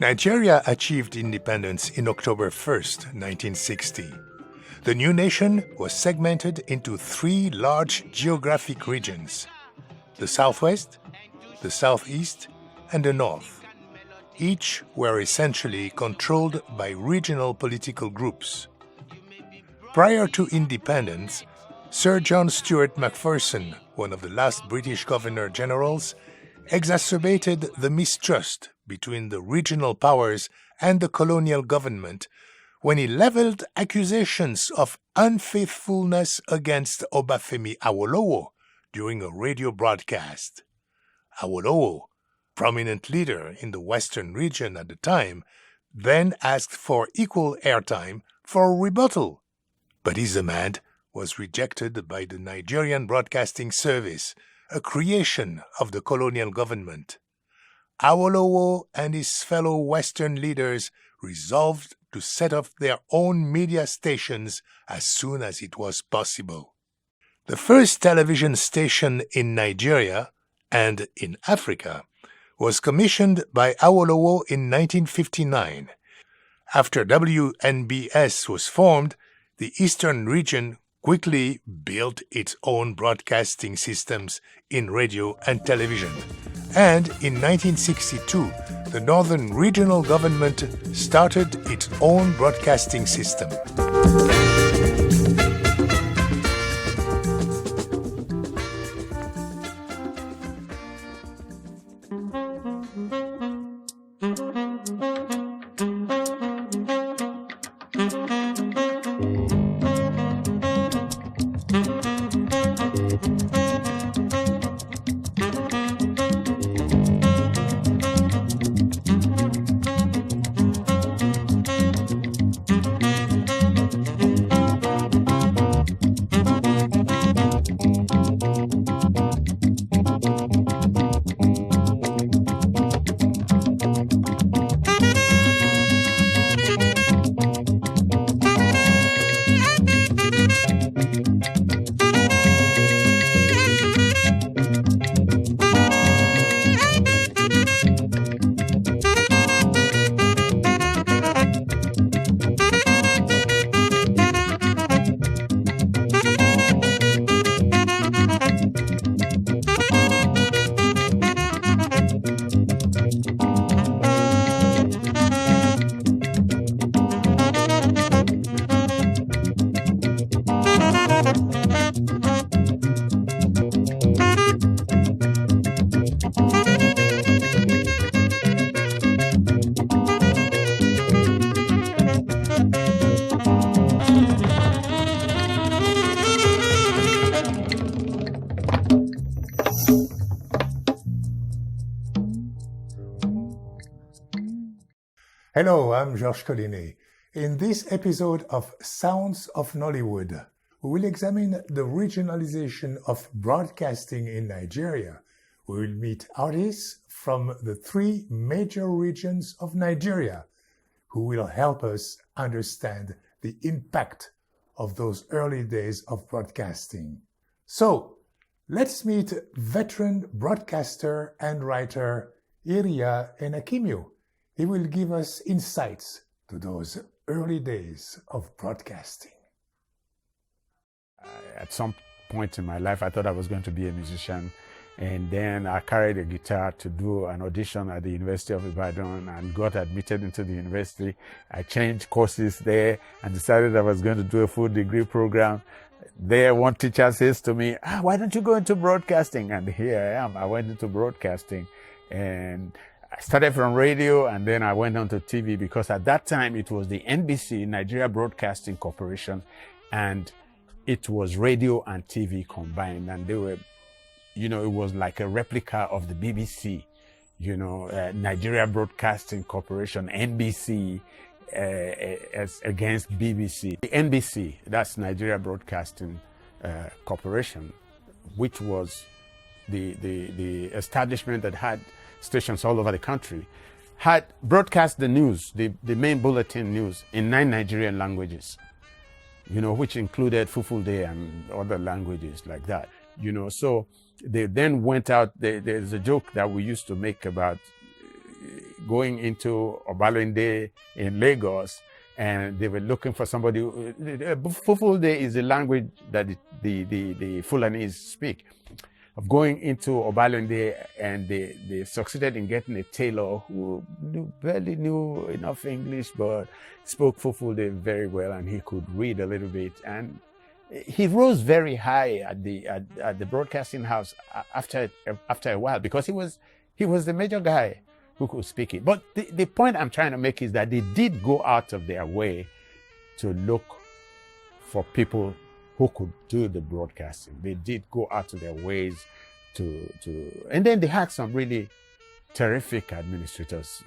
Nigeria achieved independence in October 1st, 1960. The new nation was segmented into three large geographic regions: the Southwest, the Southeast, and the North. Each were essentially controlled by regional political groups. Prior to independence, Sir John Stuart Macpherson, one of the last British Governor-Generals, exacerbated the mistrust between the regional powers and the colonial government when he leveled accusations of unfaithfulness against Obafemi Awolowo during a radio broadcast. Awolowo, prominent leader in the Western region at the time, then asked for equal airtime for a rebuttal. But his demand was rejected by the Nigerian Broadcasting Service, a creation of the colonial government. Awolowo and his fellow Western leaders resolved to set up their own media stations as soon as it was possible. The first television station in Nigeria and in Africa was commissioned by Awolowo in 1959. After WNBS was formed, the Eastern region quickly built its own broadcasting systems in radio and television. And in 1962, the Northern Regional Government started its own broadcasting system. Hello, I'm Georges Collinet. In this episode of Sounds of Nollywood, we will examine the regionalization of broadcasting in Nigeria. We will meet artists from the three major regions of Nigeria who will help us understand the impact of those early days of broadcasting. So, let's meet veteran broadcaster and writer Iria Enakimio. He will give us insights to those early days of broadcasting. At some point in my life, I thought I was going to be a musician. And then I carried a guitar to do an audition at the University of Ibadan and got admitted into the university. I changed courses there and decided I was going to do a full degree program. There, one teacher says to me, why don't you go into broadcasting? And here I am. I went into broadcasting. And I started from radio and then I went on to TV because at that time it was the NBC, Nigeria Broadcasting Corporation, and it was radio and TV combined. And they were, it was like a replica of the BBC, Nigeria Broadcasting Corporation, NBC, as against BBC. The NBC, that's Nigeria Broadcasting Corporation, which was the establishment that had stations all over the country, had broadcast the news, the main bulletin news, in 9 Nigerian languages, which included Fulfulde and other languages like that, So they then went out. There's a joke that we used to make about going into Obalende in Lagos, and they were looking for somebody. Fulfulde is the language that the Fulanese speak. Of going into Obalende, and they succeeded in getting a tailor who barely knew enough English, but spoke Fulfulde very well, and he could read a little bit. And he rose very high at the broadcasting house after a while, because he was the major guy who could speak it. But the point I'm trying to make is that they did go out of their way to look for people who could do the broadcasting. They did go out of their ways and then they had some really terrific administrators.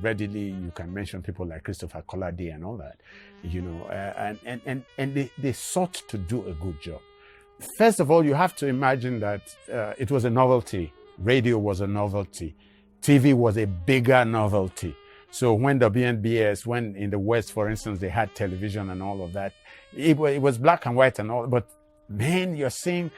Readily, you can mention people like Christopher Collinet and all that, and they sought to do a good job. First of all, you have to imagine that it was a novelty. Radio was a novelty. TV was a bigger novelty. So when WNBS, when in the West, for instance, they had television and all of that, it was black and white and all, but man, you're seeing,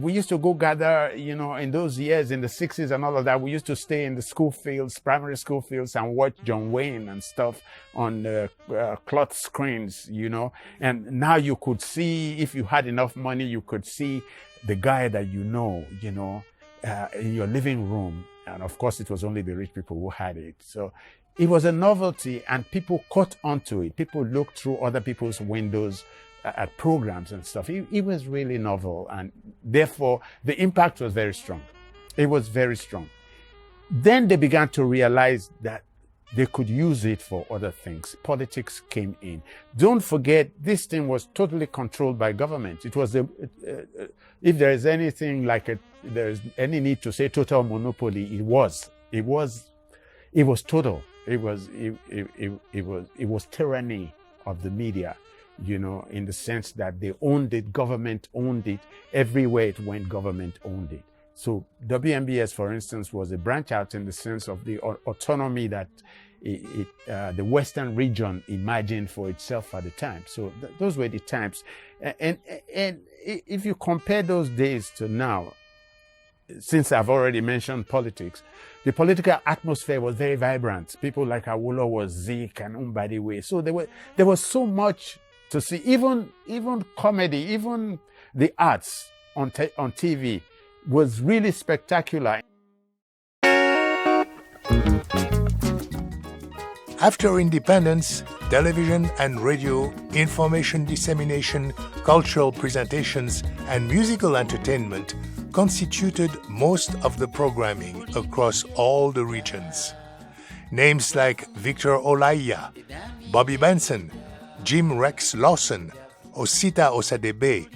we used to go gather, in those years, in the 60s and all of that, we used to stay in the school fields, primary school fields, and watch John Wayne and stuff on cloth screens, and now you could see, if you had enough money, you could see the guy that in your living room. And of course, it was only the rich people who had it. So it was a novelty, and people caught onto it. People looked through other people's windows at programs and stuff. It was really novel, and therefore the impact was very strong. It was very strong. Then they began to realize that they could use it for other things. Politics came in. Don't forget, this thing was totally controlled by government. It was if there is anything like there's any need to say total monopoly, it was total. It was tyranny of the media, in the sense that they owned it, government owned it. Everywhere it went, government owned it. So WMBS, for instance, was a branch out in the sense of the autonomy that the Western region imagined for itself at the time. So those were the times. And if you compare those days to now, since I've already mentioned politics, the political atmosphere was very vibrant. People like Awolowo, Zik, and Mbadiwe. So there was so much to see. Even comedy, even the arts on TV was really spectacular. After independence, television and radio, information dissemination, cultural presentations, and musical entertainment constituted most of the programming across all the regions. Names like Victor Olaiya, Bobby Benson, Jim Rex Lawson, Osita Osadebe,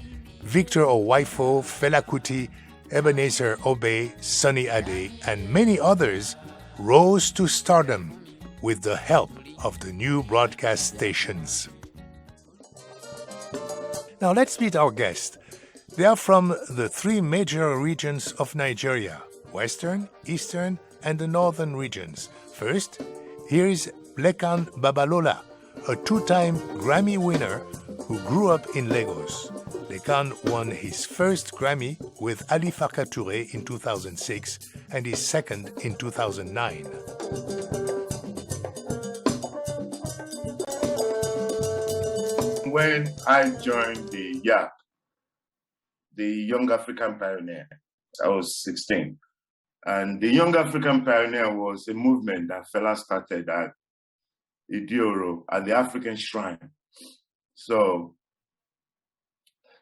Victor Owaifo, Fela Kuti, Ebenezer Obey, Sunny Ade, and many others rose to stardom with the help of the new broadcast stations. Now let's meet our guests. They are from the three major regions of Nigeria: Western, Eastern, and the Northern regions. First, here is Lekan Babalola, a two-time Grammy winner who grew up in Lagos. Lekan won his first Grammy with Ali Farka Touré in 2006 and his second in 2009. When I joined the YAP, the Young African Pioneer, I was 16. And the Young African Pioneer was a movement that Fela started at Idioro, at the African Shrine. So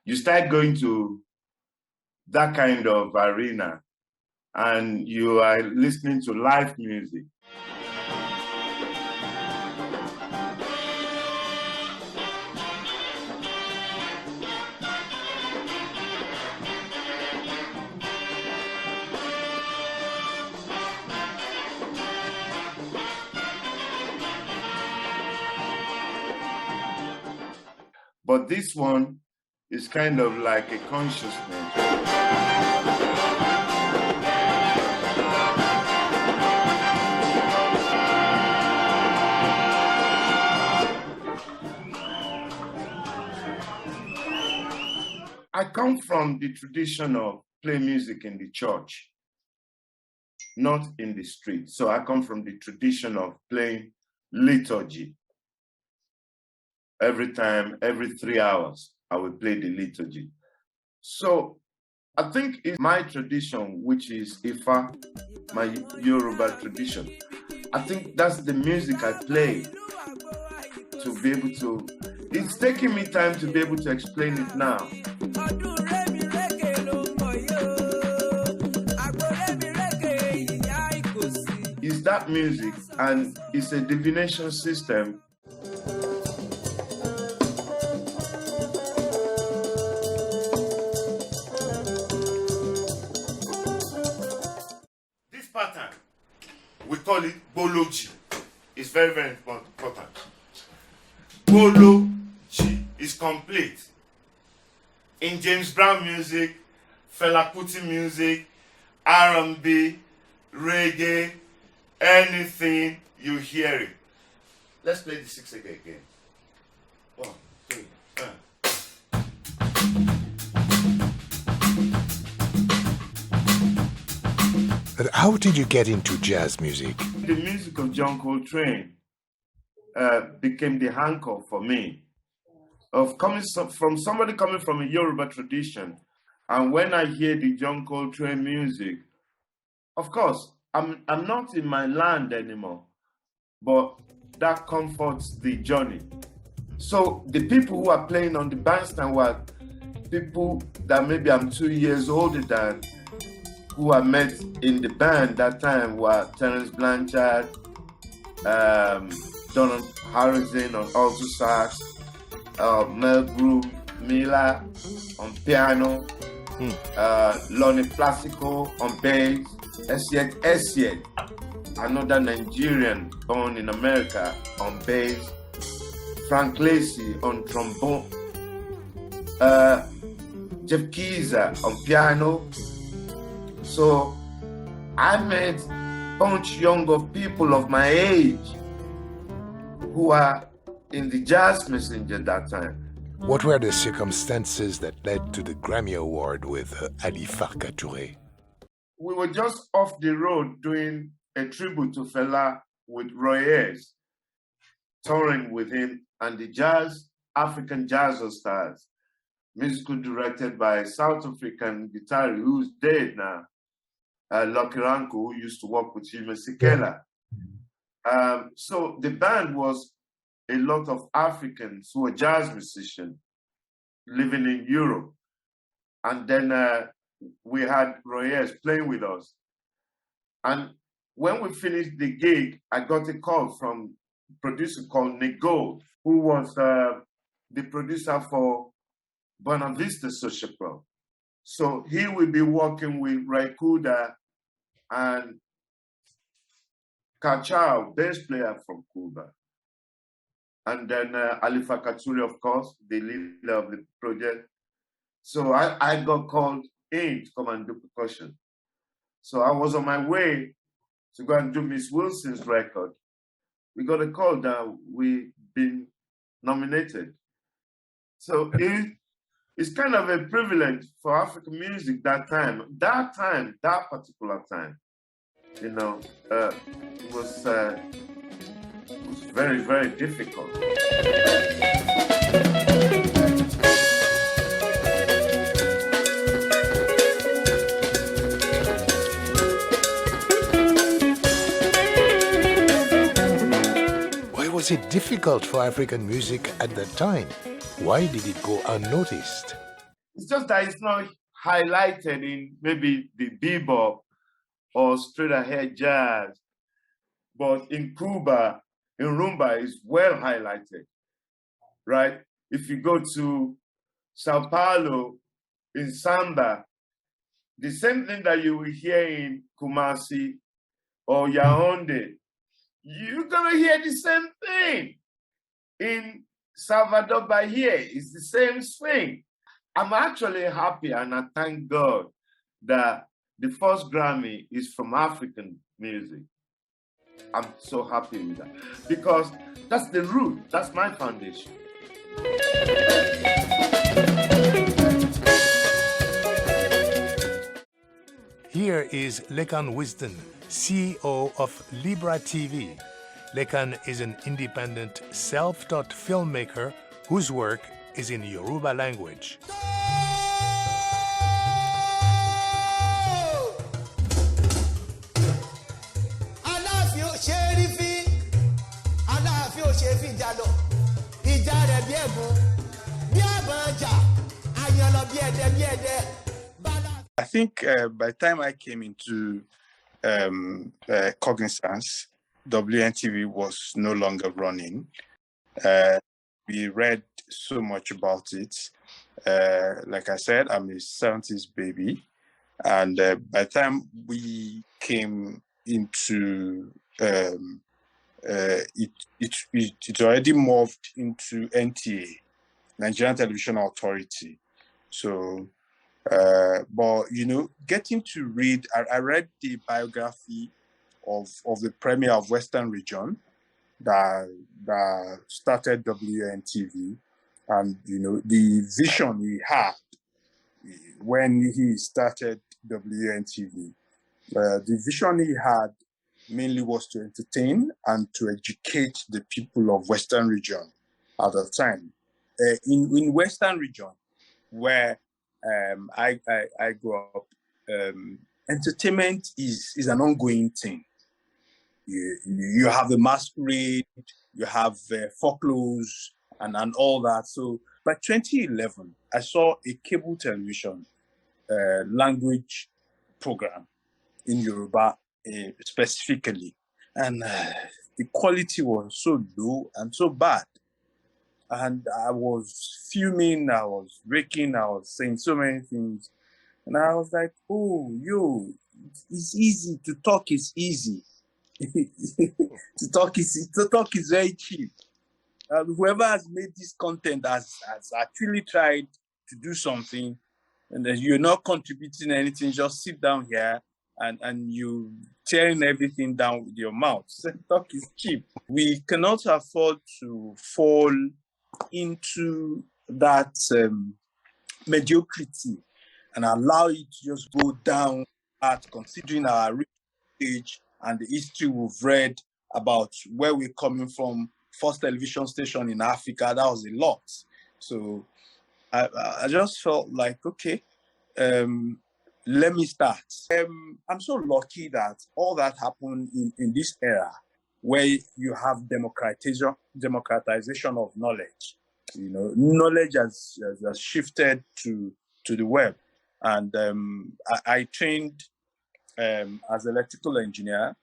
you start going to that kind of arena and you are listening to live music. But this one is kind of like a consciousness. I come from the tradition of play music in the church. not in the street. So I come from the tradition of playing liturgy. Every time, every 3 hours, I will play the liturgy. So I think it's my tradition, which is Ifa, my Yoruba tradition. I think that's the music I play to be able to, it's taking me time to be able to explain it now. It's that music, and it's a divination system. This pattern, we call it Boloji. It's very, very important. Boloji is complete. In James Brown music, Fela Kuti music, R&B, reggae, anything, you hear it. Let's play the 6 again. 1, 2, But how did you get into jazz music? The music of John Coltrane became the anchor for me of from somebody coming from a Yoruba tradition. And when I hear the John Coltrane music, of course, I'm not in my land anymore, but that comforts the journey. So the people who are playing on the bandstand were people that maybe I'm 2 years older than, who I met in the band that time were Terence Blanchard, Donald Harrison on alto sax, Mel Groove Miller on piano, Lonnie Placico on bass, Esiet, another Nigerian born in America, on bass, Frank Lacey on trombone, Jeff Keezer on piano. So I met a bunch young of people of my age who are in the Jazz Messenger that time. What were the circumstances that led to the Grammy Award with Ali Farka Touré? We were just off the road doing a tribute to Fela with Roy Ayers, touring with him and the African Jazz Stars, musical directed by South African guitarist who's dead now, Lucky Ranko, who used to work with Jimmy Sikela. So the band was a lot of Africans who were jazz musicians living in Europe. And then we had Roy Ayers playing with us. And when we finished the gig, I got a call from a producer called Nick Gold, who was the producer for Buena Vista Social Club. So he will be working with Ray Kuda and Kachao, bass player from Cuba. And then Ali Farka Touré, of course, the leader of the project. So I got called in to come and do percussion. So I was on my way to go and do Miss Wilson's record. We got a call that we've been nominated. So it's kind of a privilege for African music that particular time. You know, it was very, very difficult. Why was it difficult for African music at that time? Why did it go unnoticed? It's just that it's not highlighted in maybe the bebop or straight ahead jazz, but in Cuba, in rumba, is well highlighted, right? If you go to Sao Paulo, in samba, the same thing that you will hear in Kumasi or Yaoundé, you're gonna hear the same thing in Salvador Bahia. It's the same thing. I'm actually happy and I thank God that the first Grammy is from African music. I'm so happy with that because that's the root, that's my foundation. Here is Lekan Wisdom CEO of Libra TV. Lekan is an independent, self-taught filmmaker whose work is in Yoruba language. I think by the time I came into Cognizance, WNTV was no longer running. We read so much about it. Like I said, I'm a 70s baby. And by the time we came into it already morphed into NTA, Nigerian Television Authority. So, but getting to read, I read the biography of the Premier of Western Region that started WNTV, and the vision he had when he started WNTV. The vision he had mainly was to entertain and to educate the people of Western Region at the time. In Western Region, where I grew up, entertainment is an ongoing thing. You have the masquerade, you have folklores and all that. So by 2011, I saw a cable television language program in Yoruba specifically, and the quality was so low and so bad. And I was fuming, I was raking, I was saying so many things. And I was like, it's easy. To talk is easy. to talk is very cheap. Whoever has made this content has actually tried to do something, and then you're not contributing anything, just sit down here and you tearing everything down with your mouth. So talk is cheap. We cannot afford to fall into that mediocrity and allow it to just go down at considering our rich age and the history we've read about where we're coming from. First television station in Africa, that was a lot. So I just felt like, okay, let me start. I'm so lucky that all that happened in this era where you have democratization of knowledge. Knowledge has shifted to the web. And I trained as an electrical engineer,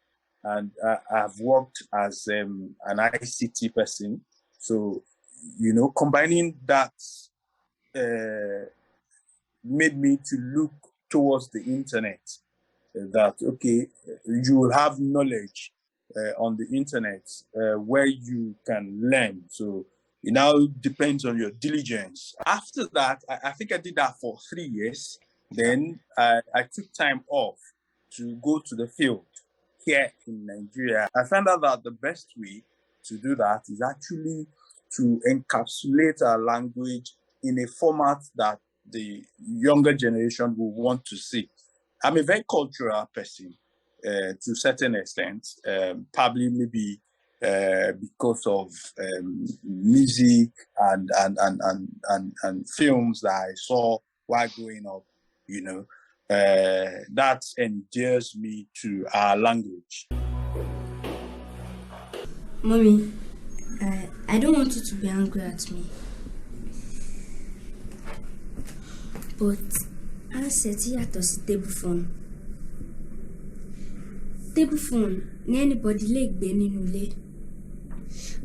and I've worked as an ICT person. So, combining that made me to look towards the internet. That, okay, you will have knowledge on the internet where you can learn. So it now depends on your diligence. After that, I think I did that for 3 years. Then I took time off to go to the field here in Nigeria. I found out that the best way to do that is actually to encapsulate our language in a format that the younger generation will want to see. I'm a very cultural person to a certain extent, probably maybe because of music and films that I saw while growing up, that endears me to our language. Mommy, I don't want you to be angry at me. But handset yàtọ̀ sí table phone. Table phone ní anybody lè gbé nínú ilé.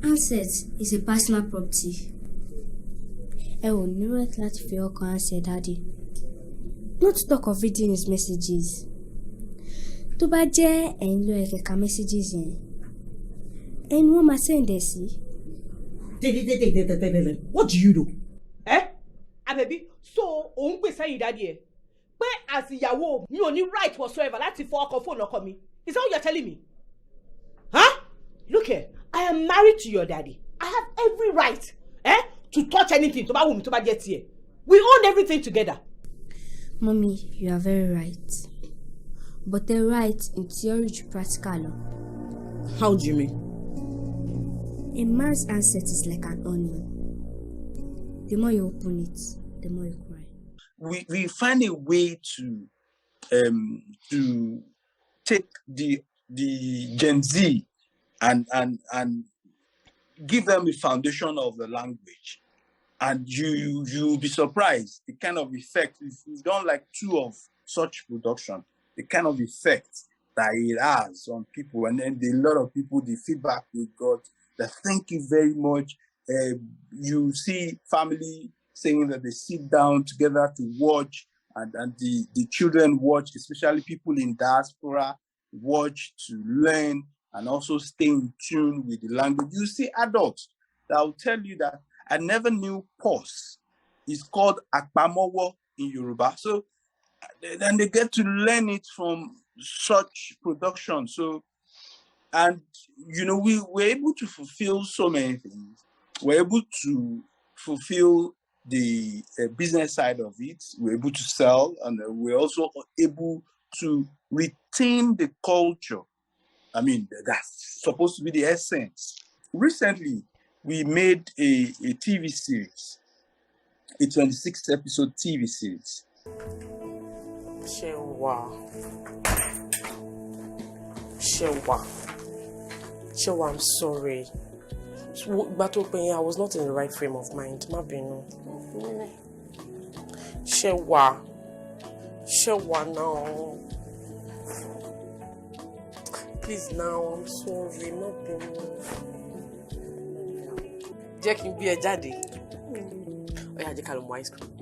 Handset is a personal property. Ẹ ò ní right láti fi ọkàn handset daddy. Not to talk of reading his messages. Tó bá jẹ́ ẹ̀yin ló ẹ̀ka messages yẹn, ẹni wọ́n máa send ẹ̀ sí. What do you do? Baby, so òun gbé sẹ́yìn daddy ẹ̀ pé as ìyàwó mi ò ní right whatsoever láti fọ ọkọ phone ọkọ mi. Is that what you're telling me? Huh? Look here, I am married to your daddy. I have every right to touch anything tó bá wù mí tó bá jẹ́ tiẹ̀. We own everything together. Mommy, you are very right. but a right in theory to practical law. How do you mean? A man's handset is like an onion. The more you open it, the more you cry. We find a way to take the Gen Z and give them the foundation of the language, and you'll be surprised the kind of effect. If you've done like 2 of such production, the kind of effect that it has on people, and then a lot of people, the feedback we got, that thank you very much. You see family saying that they sit down together to watch, and the children watch, especially people in diaspora watch to learn and also stay in tune with the language. You see adults that will tell you that I never knew pause is called akpamowo in Yoruba. So then they get to learn it from such production. So, and we were able to fulfill so many things. We're able to fulfill the business side of it. We're able to sell, and we're also able to retain the culture. I mean, that's supposed to be the essence. Recently, we made a TV series, a 26-episode TV series. Shewa, I'm sorry. But I was not in the right frame of mind. Shewa now. Please now, I'm sorry. Jẹ́ kí n gbé ẹ jáde. Ó yá, jẹ́ ká lọ mu ice cream.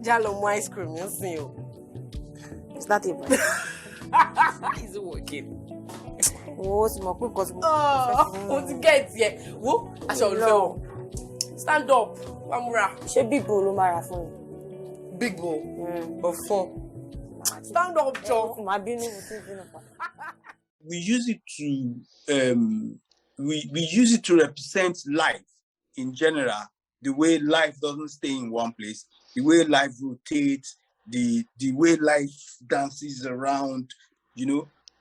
Já lọ mu ice cream nísìnyí o. It's not even. Is it working? Oh, it's more quick because o ti get here. Wo aṣọ olùfẹ́ o. Stand up, Wamura. Ṣé big bowl ló máa rà fún mi? Big bowl of fun. Stand up, Joe. We use it to we use it to represent life in general. The way life doesn't stay in one place, the way life rotates, the way life dances around,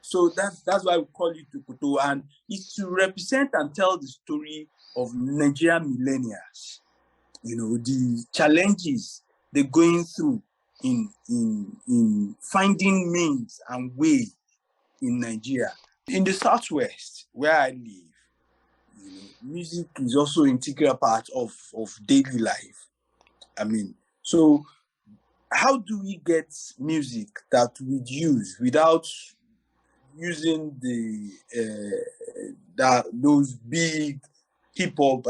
So that's why we call it Tukuto, and it's to represent and tell the story of Nigerian millennials. The challenges they're going through in finding means and way in Nigeria. In the Southwest, where I live, music is also an integral part of daily life. I mean, so how do we get music that we use without using those big hip hop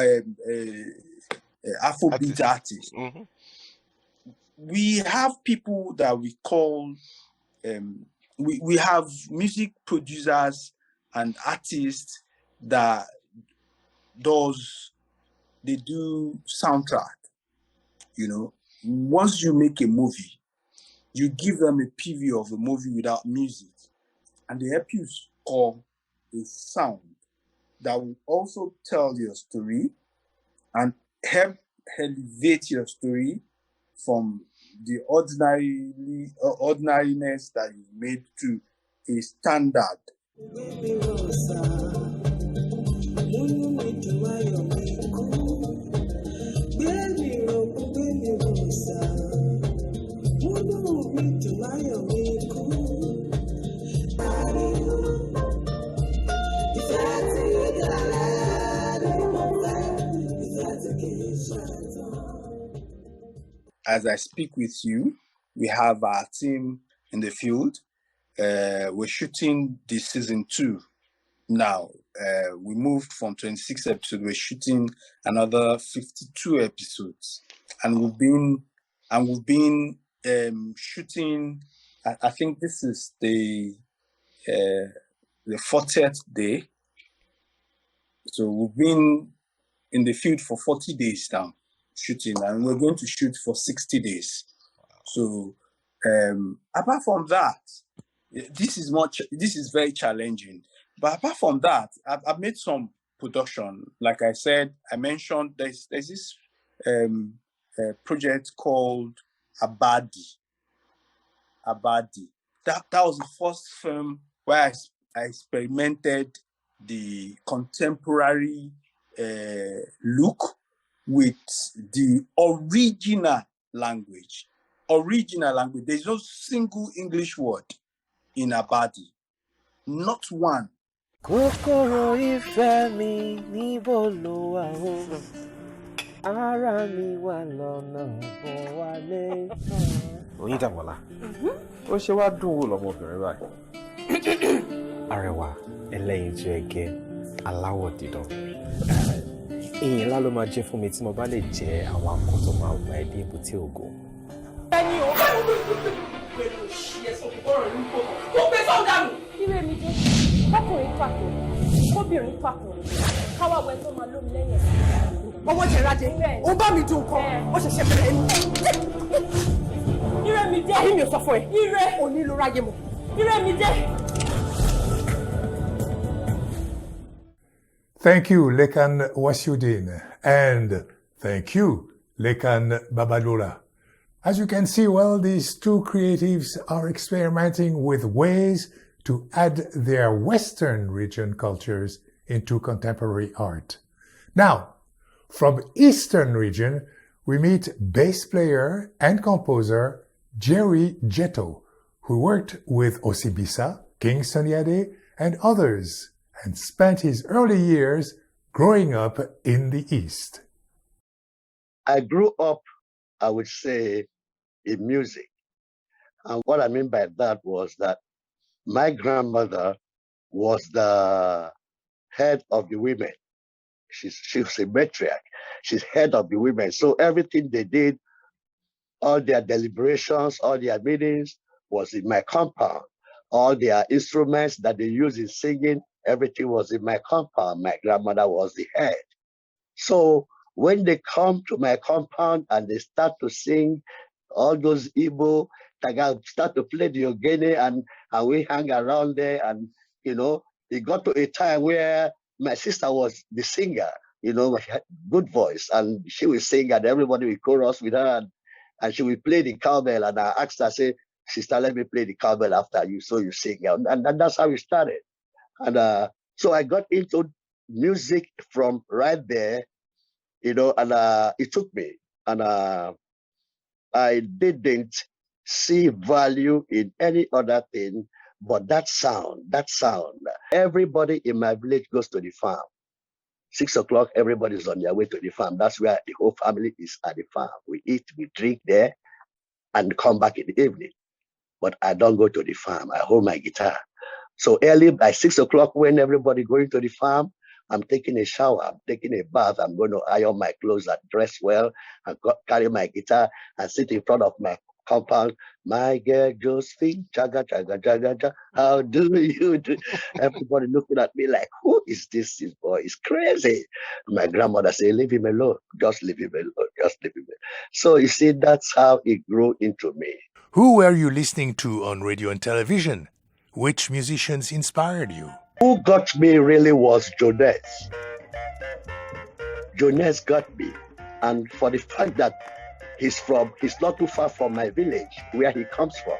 Afrobeat artists? Mm-hmm. We have people that we call we have music producers and artists that they do soundtrack. Once you make a movie, you give them a preview of a movie without music, and they help you score a sound that will also tell your story and help elevate your story from the ordinariness that you made to a standard. As I speak with you, we have our team in the field. We're shooting the season 2 now. We moved from 26 episodes. We're shooting another 52 episodes, and we've been shooting. I think this is the 40th day. So we've been in the field for 40 days now, shooting, and we're going to shoot for 60 days. So apart from that, this is very challenging. But apart from that, I've made some production. Like I said, I mentioned there's this project called Abadi. Abadi. That was the first film where I experimented the contemporary look with the original language. There's no single English word in Abadi. Not one. Kòkòrò ìfẹ́ mi níbo ló wà o? Ara mi wà lọ́nà bọ̀ wálé. Oyindamola, ó ṣe wá dùn wò lọ́mọbìnrin báyìí. Arẹwà, ẹlẹ́yinjú ẹgẹ, aláwọ̀ dídán. Ìyìn ńlá ló máa jẹ́ fún mi tí mo bá lè jẹ́ àwọn akọ tó máa wà ẹ́ dé ibùté ògo. Ẹni o, pẹ̀lú ṣí ẹ̀sọ́ kòkòrò ní kòkòrò, kò gbé sọ́ọ̀dà nù. Ire mi jẹ́ kọ́kùnrin pàtó, kóbìnrin pàtó, káwá wẹ̀ tó máa lómi lẹ́yìn ẹ̀sìn. Ọwọ́ jẹ̀rájẹ, ó bá mi dùn kan, ó ṣẹ̀ṣẹ̀ bẹ̀rẹ̀ ẹnu. Ire mi jẹ́. Ayé mi ò sọ fún ẹ. Ire òní ló ráyè mọ̀. Ire mi jẹ́. Thank you, Lekan Wasiudin, and thank you, Lekan Babalola. As you can see, well, these two creatives are experimenting with ways to add their Western region cultures into contemporary art. Now, from Eastern region, we meet bass player and composer Jerry Jetto, who worked with Osibisa, King Sunny Ade, and others, and spent his early years growing up in the East. I grew up, I would say, in music. And what I mean by that was that my grandmother was the head of the women. She was a matriarch. She's head of the women. So everything they did, all their deliberations, all their meetings was in my compound. All their instruments that they use in singing, everything was in my compound. My grandmother was the head. So when they come to my compound and they start to sing all those Igbo, start to play the ogene, and we hang around there, and it got to a time where my sister was the singer, she had good voice, and she would sing, and everybody would chorus with her, and she would play the cowbell, and I asked her, I said, sister, let me play the cowbell after you, so you sing, and that's how we started. And so I got into music from right there, and it took me, and I didn't see value in any other thing but that sound. Everybody in my village goes to the farm. 6 o'clock, everybody's on their way to the farm. That's where the whole family is at the farm. We eat, we drink there, and come back in the evening. But I don't go to the farm. I hold my guitar. So early by 6 o'clock, when everybody going to the farm, I'm taking a shower, I'm taking a bath, I'm going to iron my clothes and dress well, and carry my guitar and sit in front of my compound. My girl Josephine, jaga, jaga, jaga, jaga, how do you do? Everybody looking at me like, who is this boy? He's crazy. My grandmother said, leave him alone, just leave him alone, just leave him alone. So you see, that's how it grew into me. Who were you listening to on radio and television? Which musicians inspired you? Who got me really was Jones. Jones got me. And for the fact that he's not too far from my village, where he comes from.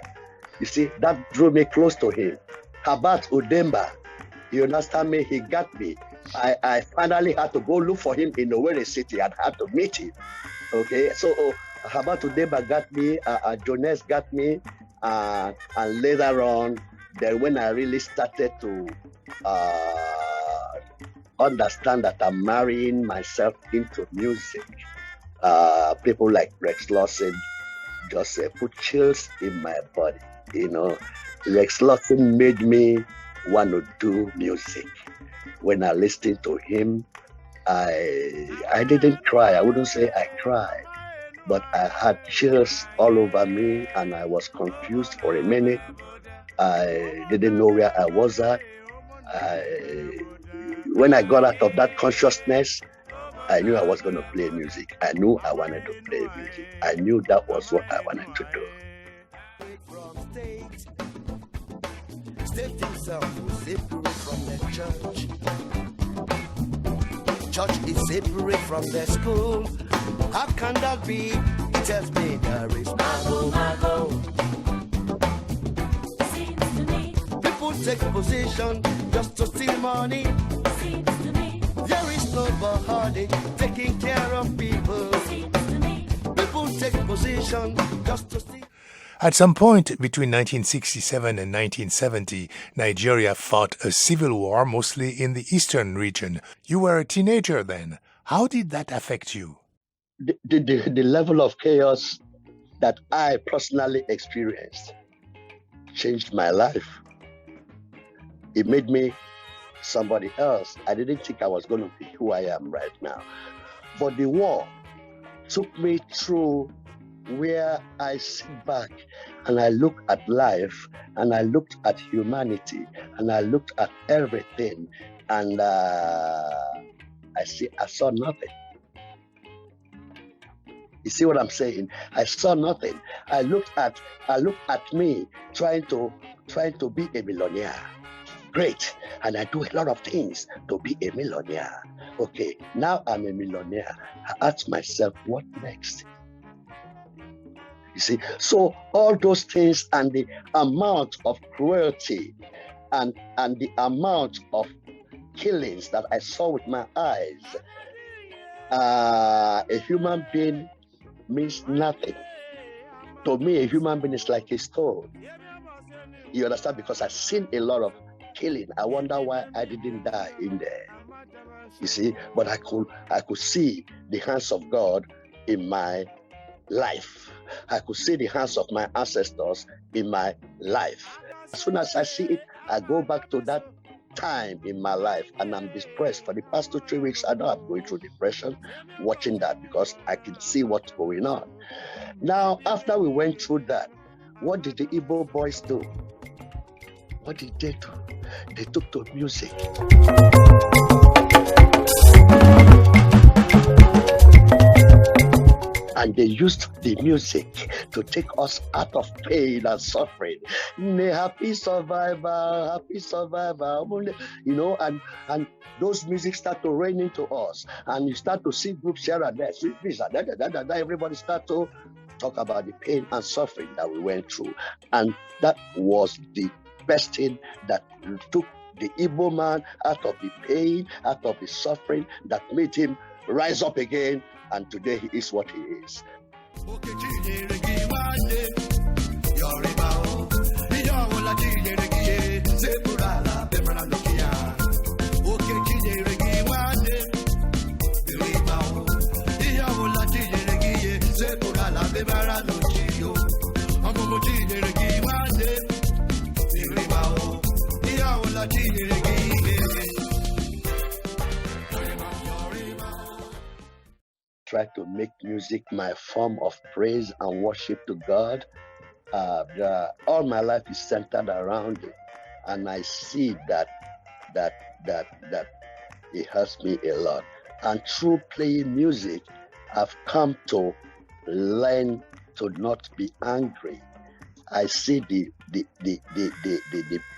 You see, that drew me close to him. Habat Udemba, you understand me? He got me. I finally had to go look for him in Owerri City and had to meet him. Okay, so Habat Udemba got me, Jones got me, and later on, then when I really started to understand that I'm marrying myself into music, people like Rex Lawson just put chills in my body. Rex Lawson made me want to do music. When I listened to him, I didn't cry. I wouldn't say I cried, but I had chills all over me, and I was confused for a minute. I didn't know where I was at. When I got out of that consciousness, I knew I was going to play music. I knew I wanted to play music. I knew that was what I wanted to do. State himself is separate from the church. Church is separate from the school. How can that be? It has been there is mago. take position just to steal money. Seems to me there is nobody taking care of people. Seems to me people take position just to steal. At some point between 1967 and 1970, Nigeria fought a civil war mostly in the eastern region. You were a teenager then. How did that affect you? The level of chaos that I personally experienced changed my life. It made me somebody else. I didn't think I was going to be who I am right now. But the war took me through where I sit back and I look at life and I looked at humanity and I looked at everything and I saw nothing. You see what I'm saying? I saw nothing. I looked at me trying to be a millionaire. Great. And I do a lot of things to be a millionaire. Okay, now I'm a millionaire. I ask myself, what next? You see, so all those things and the amount of cruelty and the amount of killings that I saw with my eyes, a human being means nothing. To me, a human being is like a stone. You understand? Because I've seen a lot of killing. I wonder why I didn't die in there. You see, but I could see the hands of God in my life. I could see the hands of my ancestors in my life. As soon as I see it, I go back to that time in my life and I'm depressed. For the past 2-3 weeks, I know I'm going through depression watching that because I can see what's going on. Now, after we went through that, what did the Igbo boys do? What did they do? They took to music. And they used the music to take us out of pain and suffering. Happy survivor, you know, and those music start to rain into us. And you start to see groups here and there, everybody start to talk about the pain and suffering that we went through. And that was the best thing that took the Igbo man out of the pain, out of the suffering, that made him rise up again. And today he is what he is. Try to make music my form of praise and worship to God. All my life is centered around it, and I see that it helps me a lot. And through playing music, I've come to learn to not be angry. I see the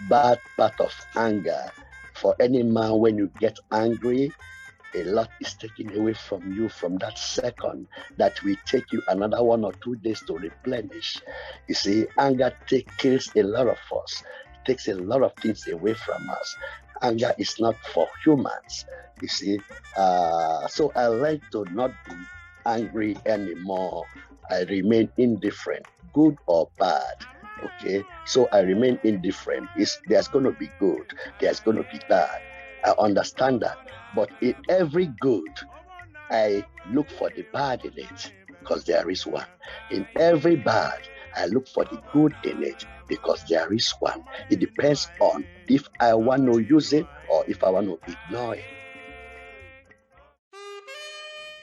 bad part of anger. For any man, when you get angry, a lot is taken away from you from that second that will take you another 1 or 2 days to replenish. You see, anger kills a lot of us. It takes a lot of things away from us. Anger is not for humans, you see. So I learned to not be angry anymore. I remain indifferent, good or bad. Okay, so I remain indifferent. There's going to be good, there's going to be bad. I understand that. But in every good, I look for the bad in it because there is one. In every bad, I look for the good in it because there is one. It depends on if I want to use it or if I want to ignore it.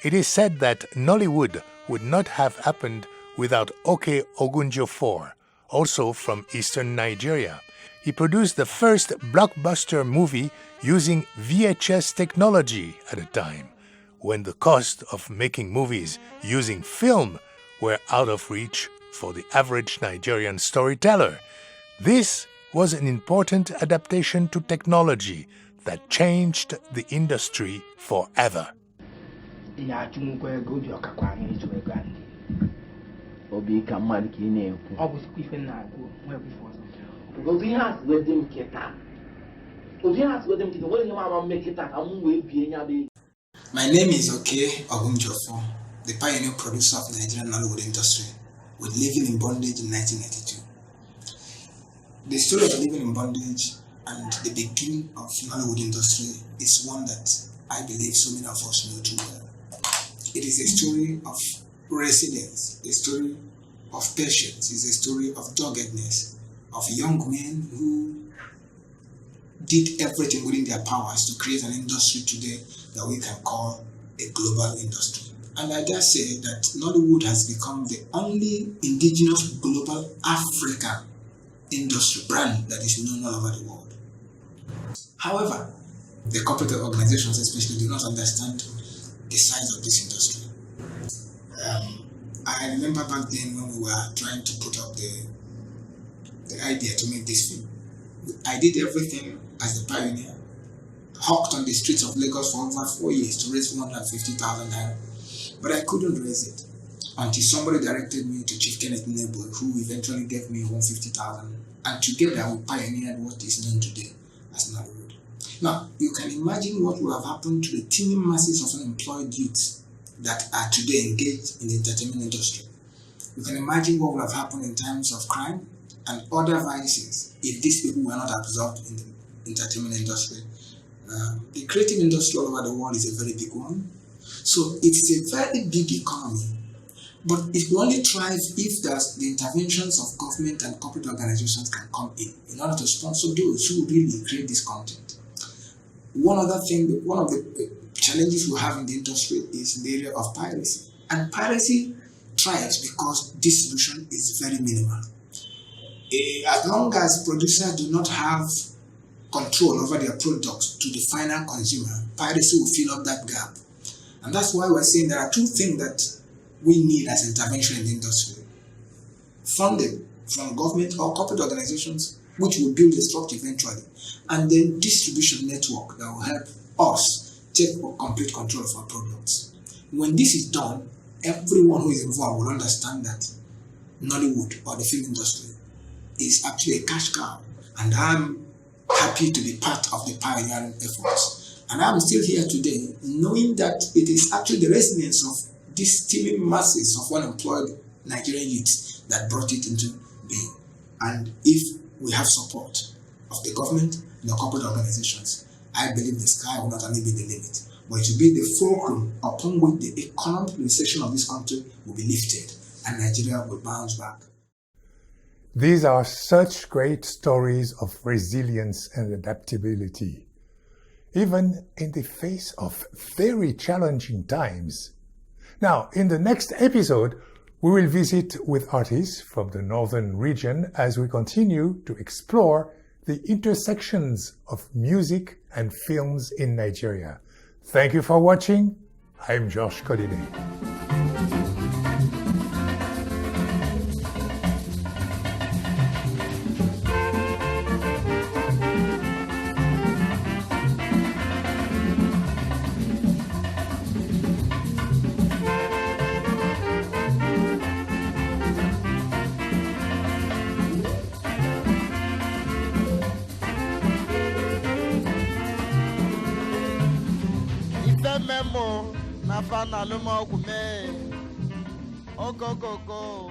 It is said that Nollywood would not have happened without Oke Ogunjofor, also from eastern Nigeria. He produced the first blockbuster movie using VHS technology at a time, when the cost of making movies using film were out of reach for the average Nigerian storyteller. This was an important adaptation to technology that changed the industry forever. Because he has with them keta. So he has with them keta. What do you want make it? I'm going to be. My name is Oke Ogumjofo, the pioneer producer of the Nigerian Nollywood industry, with Living in Bondage in 1992. The story of Living in Bondage and the beginning of Nollywood industry is one that I believe so many of us know too well. It is a story of resilience, a story of patience, it's a story of doggedness, of young men who did everything within their powers to create an industry today that we can call a global industry. And I dare say that Nollywood has become the only indigenous global African industry brand that is known all over the world. However, the corporate organizations especially do not understand the size of this industry. I remember back then when we were trying to put up the idea to make this film. I did everything as the pioneer, hawked on the streets of Lagos for over 4 years to raise 450,000 naira, but I couldn't raise it until somebody directed me to Chief Kenneth Nebo, who eventually gave me 150,000, and together we pioneered what is known today as Nollywood. Now, you can imagine what would have happened to the teeming masses of unemployed youths that are today engaged in the entertainment industry. You can imagine what would have happened in terms of crime and other vices if these people were not absorbed in the entertainment industry. The creative industry all over the world is a very big one. So it's a very big economy. But it will only thrive if the interventions of government and corporate organizations can come in order to sponsor those who really create this content. One of the challenges we have in the industry is in the area of piracy. And piracy thrives because distribution is very minimal. As long as producers do not have control over their products to the final consumer, piracy will fill up that gap. And that's why we're saying there are two things that we need as intervention in the industry. Funding from government or corporate organizations, which will build a structure eventually, and then distribution network that will help us take complete control of our products. When this is done, everyone who is involved will understand that Nollywood or the film industry is actually a cash cow, and I'm happy to be part of the pioneering efforts. And I'm still here today knowing that it is actually the resilience of these teeming masses of unemployed Nigerian youths that brought it into being. And if we have support of the government and the corporate organizations, I believe the sky will not only be the limit, but it will be the fulcrum upon which the economic recession of this country will be lifted and Nigeria will bounce back. These are such great stories of resilience and adaptability, even in the face of very challenging times. Now, in the next episode, we will visit with artists from the northern region as we continue to explore the intersections of music and films in Nigeria. Thank you for watching. I'm Josh Collinet. Memo na fana lumo kume. Oko koko.